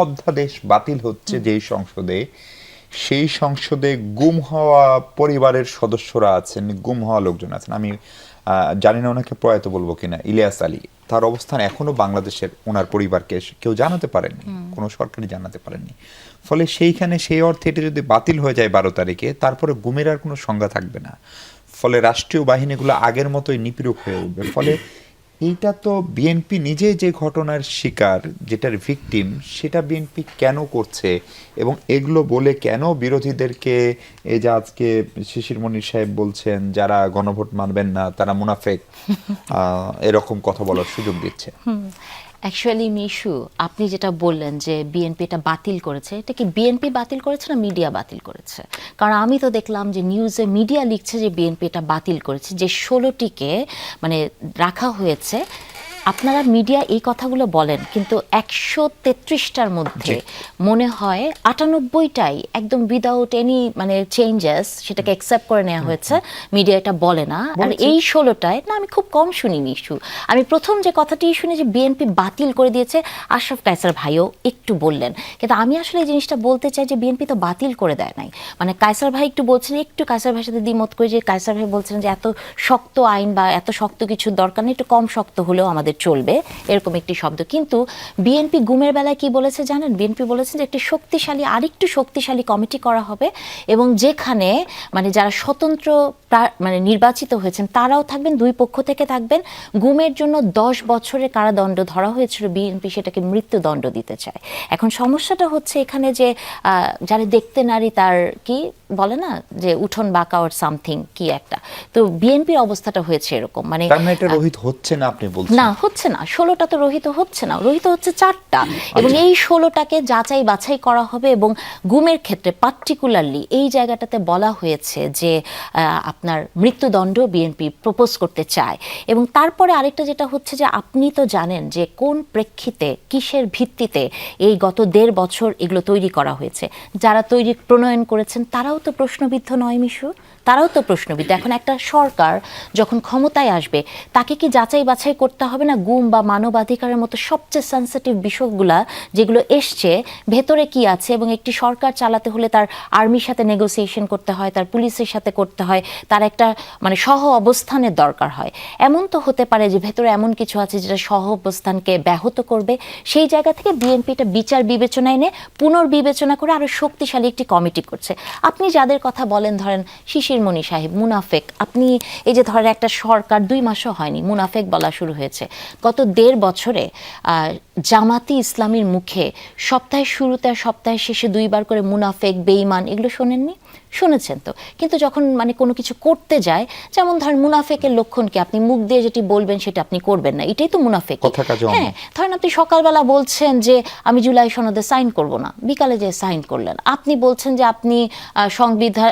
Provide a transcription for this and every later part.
অধ্যাদেশ বাতিল হচ্ছে যেই সংসদে, সেই সংসদে গুম হওয়া পরিবারের সদস্যরা আছেন, গুম হওয়া লোকজন আছেন। আমি জানি না ওনাকে প্রয়াত বলবো কিনা, ইলিয়াস আলী, তার অবস্থান এখনো বাংলাদেশের ওনার পরিবারকে কেউ জানাতে পারেননি, কোনো সরকারি জানাতে পারেননি। ফলে সেইখানে সেই অর্থে এটা যদি বাতিল হয়ে যায় 12 তারিখে, তারপরে গুমের আর কোনো সংজ্ঞা থাকবে না। ফলে রাষ্ট্রীয় বাহিনীগুলো আগের মতোই নিপীড়ক হয়ে উঠবে। ফলে এইটা তো বিএনপি নিজে যে ঘটনার শিকার, যেটার ভিকটিম, সেটা বিএনপি কেন করছে এবং এগুলো বলে কেন বিরোধীদেরকে, এই যে আজকে শিশির মনির সাহেব বলছেন যারা গণভোট মানবেন না তারা মুনাফেক, এরকম কথা বলার সুযোগ দিচ্ছে। অ্যাকচুয়ালি মিশু, আপনি যেটা বললেন যে বিএনপি এটা বাতিল করেছে, এটা কি বিএনপি বাতিল করেছে না মিডিয়া বাতিল করেছে? কারণ আমি তো দেখলাম যে নিউজে মিডিয়া লিখছে যে বিএনপি এটা বাতিল করেছে, যে 16টিকে মানে রাখা হয়েছে। আপনারা মিডিয়া এই কথাগুলো বলেন, কিন্তু 133টার মধ্যে মনে হয় 98টাই একদম উইদাউট এনি মানে চেঞ্জেস সেটাকে অ্যাকসেপ্ট করে নেওয়া হয়েছে। মিডিয়া এটা বলে না। আর এই 16টায় না, আমি খুব কম শুনি মিশু। আমি প্রথম যে কথাটি শুনি যে বিএনপি বাতিল করে দিয়েছে, আশরাফ কায়সার ভাইও একটু বললেন, কিন্তু আমি আসলে এই জিনিসটা বলতে চাই যে বিএনপি তো বাতিল করে দেয় নাই। মানে কায়সার ভাই একটু বলছেন, একটু কায়সার ভাইয়ের সাথে দ্বিমত করে, যে কায়সার ভাই বলছেন যে এত শক্ত আইন বা এত শক্ত কিছু দরকার নেই, একটু কম শক্ত হলেও আমাদের চলবে, এরকম একটি শব্দ। কিন্তু বিএনপি গুমের বেলায় কি বলেছে জানেন? বিএনপি বলেছে যে একটি শক্তিশালী, আরেকটু শক্তিশালী কমিটি করা হবে, এবং যেখানে মানে যারা স্বতন্ত্র মানে নির্বাচিত হয়েছেন তারাও থাকবেন, দুই পক্ষ থেকে থাকবেন। গুমের জন্য 10 বছরের কারাদণ্ড ধরা হয়েছিল, বিএনপি সেটাকে মৃত্যুদণ্ড দিতে চায়। এখন সমস্যাটা হচ্ছে এখানে যে যারা দেখতে নারী তার কি বলে না, যে উঠোন বাঁকা ওর সামথিং কি একটা, তো বিএনপির অবস্থাটা হয়েছে এরকম। মানে এটা রোহিত হচ্ছে না আপনি বলছেন? না, হচ্ছে না। 16টা তো রোহিত হচ্ছে না, রোহিত হচ্ছে 4টা, এবং এই 16টাকে যাচাই বাছাই করা হবে। এবং গুমের ক্ষেত্রে পার্টিকুলারলি এই জায়গাটাতে বলা হয়েছে যে আপনার মৃত্যুদণ্ড বিএনপি প্রপোজ করতে চায়। এবং তারপরে আরেকটা যেটা হচ্ছে যে আপনি তো জানেন যে কোন প্রেক্ষিতে, কিসের ভিত্তিতে এই গত 1.5 বছর এগুলো তৈরি করা হয়েছে। যারা তৈরি প্রণয়ন করেছেন তারাও তো প্রশ্নবিদ্ধ নয় মিশু, তারাও তো প্রশ্নবিদ্ধ। এখন একটা সরকার যখন ক্ষমতায় আসবে, তাকে কি যাচাই বাছাই করতে হবে না গুম বা মানবাধিকারের মতো সবচেয়ে সেন্সিটিভ বিষয়গুলা যেগুলো এসছে ভেতরে কি আছে? এবং একটি সরকার চালাতে হলে তার আর্মির সাথে নেগোসিয়েশন করতে হয়, তার পুলিশের সাথে করতে হয়, তার একটা মানে সহ অবস্থানের দরকার হয়। এমন তো হতে পারে যে ভেতরে এমন কিছু আছে যেটা সহ অবস্থানকে ব্যাহত করবে। সেই জায়গা থেকে বিএনপি এটা বিচার বিবেচনায় এনে পুনর্বিবেচনা করে আরো শক্তিশালী একটি কমিটি করছে। আপনি যাদের কথা বলেন, ধরেন শিশির মনি সাহেব মুনাফেক, আপনি এই যে ধরেন একটা সরকার 2 মাসও হয়নি মুনাফেক বলা শুরু হয়েছে। গত 1.5 বছরে জামাতি ইসলামীর মুখে সপ্তাহের শুরুতে আর সপ্তাহের শেষে 2 বার করে মুনাফেক, বেঈমান এগুলো শোনেননি? শুনেছেন তো। কিন্তু যখন মানে কোনো কিছু করতে যায়, যেমন ধরেন মুনাফেকের লক্ষণ কি? আপনি মুখ দিয়ে যেটি বলবেন সেটা আপনি করবেন না, এটাই তো মুনাফেক। হ্যাঁ, ধরেন আপনি সকালবেলা বলছেন যে আমি জুলাই সনদে সাইন করব না, বিকালে যে সাইন করলেন। আপনি বলছেন যে আপনি সংবিধান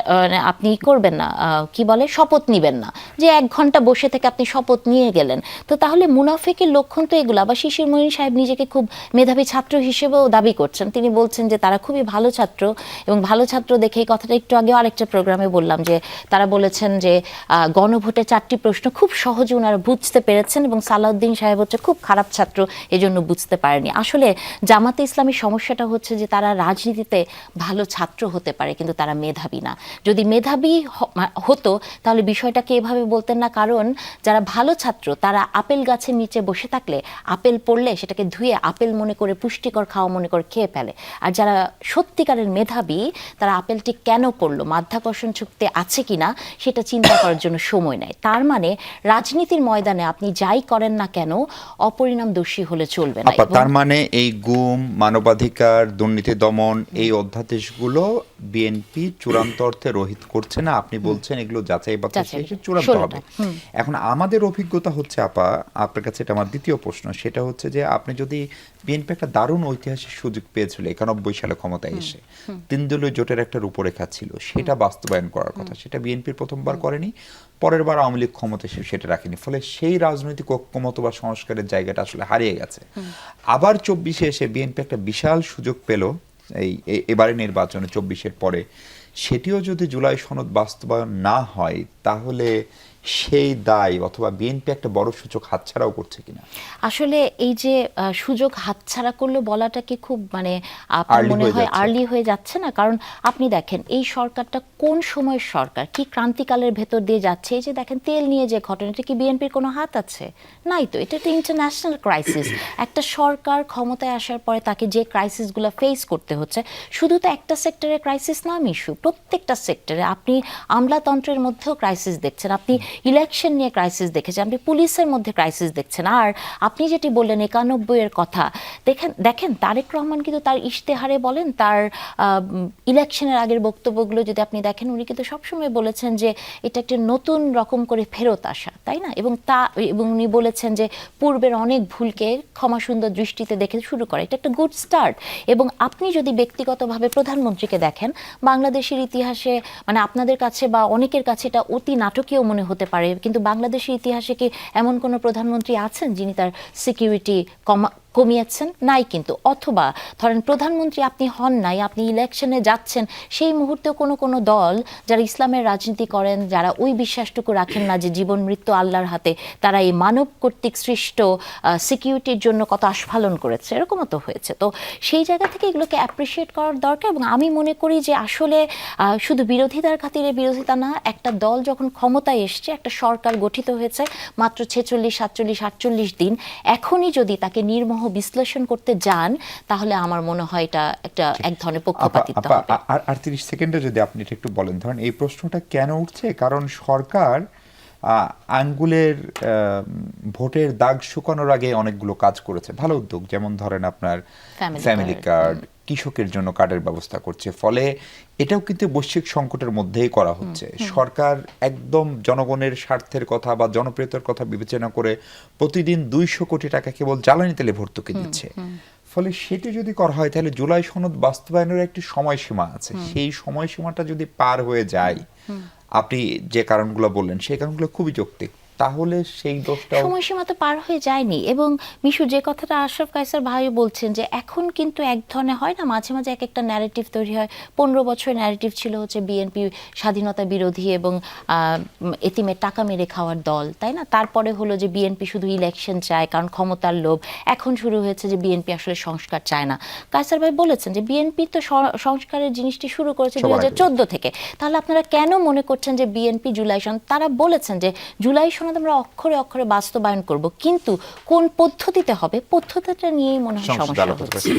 আপনি করবেন না, কি বলে, শপথ নিবেন না, যে 1 ঘন্টা বসে থেকে আপনি শপথ নিয়ে গেলেন। তো তাহলে মুনাফেকের লক্ষণ তো এগুলো। আবার শিশির মনির সাহেব নিজেকে খুব মেধাবী ছাত্র হিসেবেও দাবি করছেন। তিনি বলছেন যে তারা খুবই ভালো ছাত্র, এবং ভালো ছাত্র দেখে এই কথাটা একটু আগে আরেকটা প্রোগ্রামে বললাম যে তারা বলেছেন যে গণভোটে 4টি প্রশ্ন খুব সহজে ওনারা বুঝতে পেরেছেন, এবং সালাউদ্দিন সাহেব হচ্ছে খুব খারাপ ছাত্র, এজন্য বুঝতে পারেনি। আসলে জামাতে ইসলামীর সমস্যাটা হচ্ছে যে তারা রাজনীতিতে ভালো ছাত্র হতে পারে, কিন্তু তারা মেধাবী না। যদি মেধাবী হতো তাহলে বিষয়টাকে এভাবে বলতেন না। কারণ যারা ভালো ছাত্র তারা আপেল গাছের নিচে বসে থাকলে আপেল পড়লে সেটাকে ধুয়ে আপেল মনে করে, পুষ্টিকর খাওয়া মনে করে খেয়ে ফেলে। আর যারা সত্যিকারের মেধাবী তারা আপেলটি কেন পড়লো, মাধ্যাকর্ষণ শক্তি আছে কিনা সেটা চিন্তা করার জন্য সময় নেয়। তার মানে রাজনীতির ময়দানে আপনি যাই করেন না কেন অপরিণামদর্শী হলে চলবে না। তার মানে এই গুম, মানবাধিকার, দুর্নীতি দমন, এই অধ্যাদেশগুলো বিএনপি চূড়ান্ত অর্থে রহিত করছে না, আপনি বলছেন এগুলো যাচাই বাছাই শেষে চূড়ান্ত হবে। এখন আমাদের অভিজ্ঞতা হচ্ছে আপা, আপনার কাছে এটা আমার দ্বিতীয় প্রশ্ন, সেটা হচ্ছে যে আপনি যদি বিএনপি একটা দারুণ ঐতিহাসিক সুযোগ পেয়েছিল 91 সালে ক্ষমতায় এসে, 3 দলীয় জোটের একটা রূপরেখা ছিল, সেটা বাস্তবায়ন করার কথা, সেটা বিএনপির প্রথমবার করেনি, পরের বার আওয়ামী লীগ ক্ষমতা সেটা রাখেনি। ফলে সেই রাজনৈতিক ঐক্যমত বা সংস্কারের জায়গাটা আসলে হারিয়ে গেছে। আবার 24-এ এসে বিএনপি একটা বিশাল সুযোগ পেল এবারে নির্বাচনে, 24-এর পরে। সেটিও যদি জুলাই সনদ বাস্তবায়ন না হয় তাহলে সেই দায় অথবা বিএনপি একটা বড় সুযোগ হাতছাড়াও করছে কিনা? আসলে এই যে সুযোগ হাতছাড়া করলো বলাটা কি খুব মানে আপনার Early মনে হয়ে হয় যাচ্ছে। আর্লি হয়ে যাচ্ছে না? কারণ আপনি দেখেন এই সরকারটা কোন সময়ের সরকার, কি ক্রান্তিকালের ভেতর দিয়ে যাচ্ছে। এই যে দেখেন তেল নিয়ে যে ঘটনাটা, কি বিএনপির কোনো হাত আছে? নাই তো। এটা একটা ইন্টারন্যাশনাল ক্রাইসিস। একটা সরকার ক্ষমতায় আসার পরে তাকে যে ক্রাইসিসগুলো ফেস করতে হচ্ছে, শুধু তো একটা সেক্টরের ক্রাইসিস না মিশু, প্রত্যেকটা সেক্টরে আপনি আমলাতন্ত্রের মধ্যেও ক্রাইসিস দেখছেন, আপনি ইলেকশন নিয়ে ক্রাইসিস দেখেছেন, আপনি পুলিশের মধ্যে ক্রাইসিস দেখছেন। আর আপনি যেটি বললেন 91-এর কথা, দেখেন তারেক রহমান কিন্তু তার ইশতেহারে বলেন, তার ইলেকশনের আগের বক্তব্যগুলো যদি আপনি দেখেন, উনি কিন্তু সবসময় বলেছেন যে এটা একটা নতুন রকম করে ফেরত আসা, তাই না? এবং উনি বলেছেন যে পূর্বের অনেক ভুলকে ক্ষমা সুন্দর দৃষ্টিতে দেখে শুরু করা, এটা একটা গুড স্টার্ট। এবং আপনি যদি ব্যক্তিগতভাবে প্রধানমন্ত্রীকে দেখেন, বাংলাদেশের ইতিহাসে মানে আপনাদের কাছে বা অনেকের কাছে এটা অতি নাটকীয় মনে হতে পারে, কিন্তু বাংলাদেশের ইতিহাসে কি এমন কোনো প্রধানমন্ত্রী আছেন যিনি তার সিকিউরিটি কমিয়েছেন? নাই কিন্তু। অথবা ধরেন প্রধানমন্ত্রী আপনি হন নাই, আপনি ইলেকশনে যাচ্ছেন, সেই মুহূর্তেও কোনো কোনো দল যারা ইসলামের রাজনীতি করেন, যারা ওই বিশ্বাসটুকু রাখেন না যে জীবন মৃত্যু আল্লাহর হাতে, তারা এই মানব কর্তৃক সৃষ্ট সিকিউরিটির জন্য কত আস্ফালন করেছে, এরকমও তো হয়েছে। তো সেই জায়গা থেকে এগুলোকে অ্যাপ্রিসিয়েট করার দরকার। এবং আমি মনে করি যে আসলে শুধু বিরোধিতার খাতিরে বিরোধিতা না, একটা দল যখন ক্ষমতায় এসছে, একটা সরকার গঠিত হয়েছে মাত্র 46, 47, 48 দিন, এখনই যদি তাকে নির্মম বিশ্লেষণ করতে যান, তাহলে আমার মনে হয় এটা একটা এক ধরনের পক্ষপাতিত্ব হবে। আর 30 সেকেন্ডে যদি আপনি এটা একটু বলেন, ধরেন এই প্রশ্নটা কেন উঠছে, কারণ সরকার আঙ্গুলের ভোটের দাগ শুকানোর আগে অনেকগুলো কাজ করেছে, ভালো উদ্যোগ, যেমন ধরেন আপনার ফ্যামিলি কার্ড, কৃষকের জন্য কার্ডের ব্যবস্থা করছে, ফলে এটাও কিন্তু বৈশ্বিক সংকটের মধ্যেই করা হচ্ছে। সরকার একদম জনগণের স্বার্থের কথা বা জনপ্রিয়তার কথা বিবেচনা করে প্রতিদিন 200 কোটি টাকা কেবল জ্বালানি তেলে ভর্তুকি দিচ্ছে। ফলে সেটি যদি করা হয়, তাহলে জুলাই সনদ বাস্তবায়নের একটি সময়সীমা আছে, সেই সময়সীমাটা যদি পার হয়ে যায়, আপনি যে কারণগুলো বললেন সেই কারণগুলো খুবই যৌক্তিক, তাহলে সেই দোষটাও সময়সীমা তো পার হয়ে যায়নি। এবং মিশু, যে কথাটা আশরাফ কায়সার ভাই বলছেন যে এখন কিন্তু এক ধরনের হয় না, মাঝে মাঝে এক একটা ন্যারেটিভ তৈরি হয়। 15 বছর ন্যারেটিভ ছিল হচ্ছে বিএনপি স্বাধীনতা বিরোধী এবং এতিমের টাকা মেরে খাওয়ার দল, তাই না? তারপরে হলো যে বিএনপি শুধু ইলেকশন চায় কারণ ক্ষমতার লোভ। এখন শুরু হয়েছে যে বিএনপি আসলে সংস্কার চায় না। কায়সার ভাই বলেছেন যে বিএনপি তো সংস্কারের জিনিসটি শুরু করেছে 2014 থেকে। তাহলে আপনারা কেন মনে করছেন যে বিএনপি জুলাই সনদ, তারা বলেছেন যে জুলাই সনদ আমরা অক্ষরে অক্ষরে বাস্তবায়ন করব, কিন্তু কোন পদ্ধতিতে হবে, পদ্ধতিটা নিয়েই মনে হয় সমস্যা হচ্ছে। জি।